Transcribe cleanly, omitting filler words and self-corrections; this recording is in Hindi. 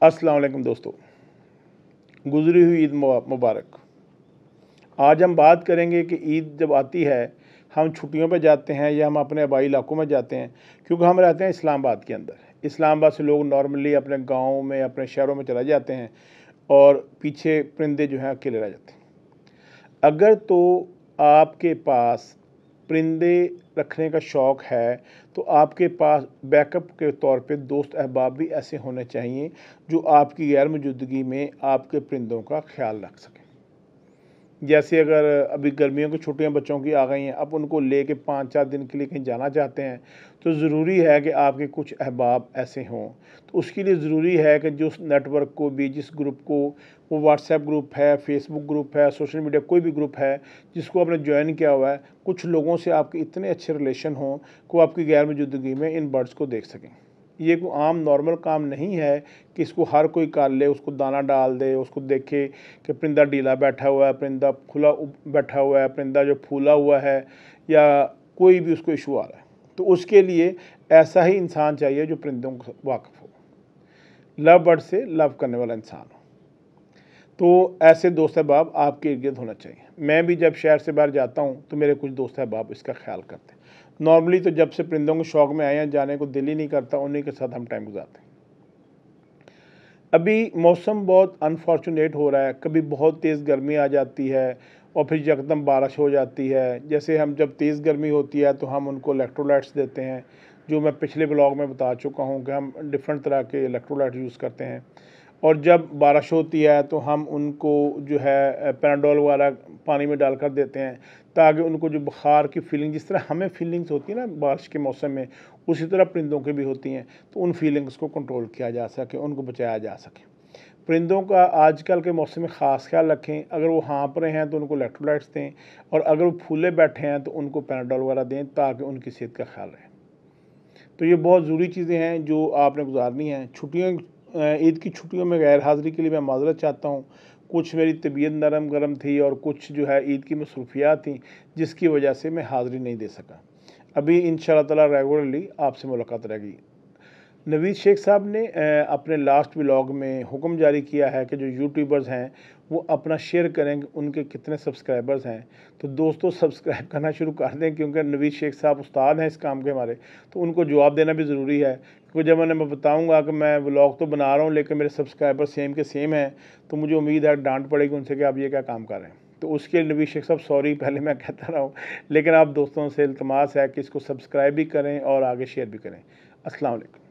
अस्सलाम वालेकुम दोस्तों, गुज़री हुई ईद मुबारक। आज हम बात करेंगे कि ईद जब आती है, हम छुट्टियों पे जाते हैं या हम अपने आबाई इलाकों में जाते हैं, क्योंकि हम रहते हैं इस्लामाबाद के अंदर। इस्लामाबाद से लोग नॉर्मली अपने गाँव में, अपने शहरों में चले जाते हैं और पीछे परिंदे जो हैं अकेले रह जाते हैं। अगर तो आपके पास परिंदे रखने का शौक़ है, तो आपके पास बैकअप के तौर पे दोस्त अहबाब भी ऐसे होने चाहिए जो आपकी गैर मौजूदगी में आपके परिंदों का ख्याल रख सकें। जैसे अगर अभी गर्मियों की छुट्टियां बच्चों की आ गई हैं, अब उनको लेके 5-4 दिन के लिए कहीं जाना चाहते हैं, तो ज़रूरी है कि आपके कुछ अहबाब ऐसे हों। तो उसके लिए ज़रूरी है कि जो उस नेटवर्क को भी, जिस ग्रुप को, वो व्हाट्सएप ग्रुप है, फेसबुक ग्रुप है, सोशल मीडिया कोई भी ग्रुप है जिसको आपने ज्वाइन किया हुआ है, कुछ लोगों से आपके इतने अच्छे रिलेशन हों कि आपकी गैर मौजूदगी में इन बर्ड्स को देख सकें। ये कोई आम नॉर्मल काम नहीं है कि इसको हर कोई कर ले, उसको दाना डाल दे, उसको देखे कि परिंदा ढीला बैठा हुआ है, परिंदा खुला बैठा हुआ है, परिंदा जो फूला हुआ है, या कोई भी उसको इशू आ रहा है। तो उसके लिए ऐसा ही इंसान चाहिए जो परिंदों को वाकिफ़ हो, लव बर्ड से लव करने वाला इंसान हो। तो ऐसे दोस्त अहबाब आपके इर्द गिर्द होना चाहिए। मैं भी जब शहर से बाहर जाता हूँ तो मेरे कुछ दोस्त अहबाब इसका ख्याल करते हैं। नॉर्मली तो जब से परिंदों के शौक़ में आए हैं, जाने को दिल ही नहीं करता, उन्हीं के साथ हम टाइम गुजारते हैं। अभी मौसम बहुत अनफॉर्चुनेट हो रहा है, कभी बहुत तेज़ गर्मी आ जाती है और फिर यकदम बारिश हो जाती है। जैसे हम जब तेज़ गर्मी होती है तो हम उनको इलेक्ट्रोलाइट्स देते हैं, जो मैं पिछले ब्लॉग में बता चुका हूँ कि हम डिफरेंट तरह के इलेक्ट्रोलाइट यूज़ करते हैं। और जब बारिश होती है तो हम उनको जो है पैराडोल वगैरह पानी में डालकर देते हैं, ताकि उनको जो बुखार की फीलिंग, जिस तरह हमें फीलिंग्स होती है ना बारिश के मौसम में, उसी तरह परिंदों की भी होती हैं, तो उन फीलिंग्स को कंट्रोल किया जा सके, उनको बचाया जा सके। परिंदों का आजकल के मौसम में ख़ास ख्याल रखें। अगर वो हाँफ रहे हैं तो उनको इलेक्ट्रोलाइट्स दें, और अगर वो फूले बैठे हैं तो उनको पैराडोल वगैरह दें, ताकि उनकी सेहत का ख्याल रहे। तो ये बहुत ज़रूरी चीज़ें हैं जो आपने गुजारनी हैं। ईद की छुट्टियों में गैर हाज़िरी के लिए मैं माज़रत चाहता हूँ। कुछ मेरी तबीयत नरम गरम थी और कुछ जो है ईद की मसरूफियात थी, जिसकी वजह से मैं हाज़िरी नहीं दे सका। अभी इंशाअल्लाह ताला रेगुलरली आपसे मुलाकात रहेगी। नवीद शेख साहब ने अपने लास्ट व्लॉग में हुक्म जारी किया है कि जो यूट्यूबर्स हैं वो अपना शेयर करें कि उनके कितने सब्सक्राइबर्स हैं। तो दोस्तों सब्सक्राइब करना शुरू कर दें, क्योंकि नवीद शेख साहब उस्ताद हैं इस काम के हमारे, तो उनको जवाब देना भी ज़रूरी है। क्योंकि जब मैं बताऊंगा कि मैं व्लॉग तो बना रहा हूं लेकिन मेरे सब्सक्राइबर सेम के सेम हैं, तो मुझे उम्मीद है डांट पड़ेगी उनसे कि आप ये क्या काम कर रहे हैं। तो उसके लिए नवीद शेख साहब सॉरी पहले मैं कहता रहा हूँ, लेकिन आप दोस्तों से इल्तमास है कि इसको सब्सक्राइब भी करें और आगे शेयर भी करें। अस्सलाम वालेकुम।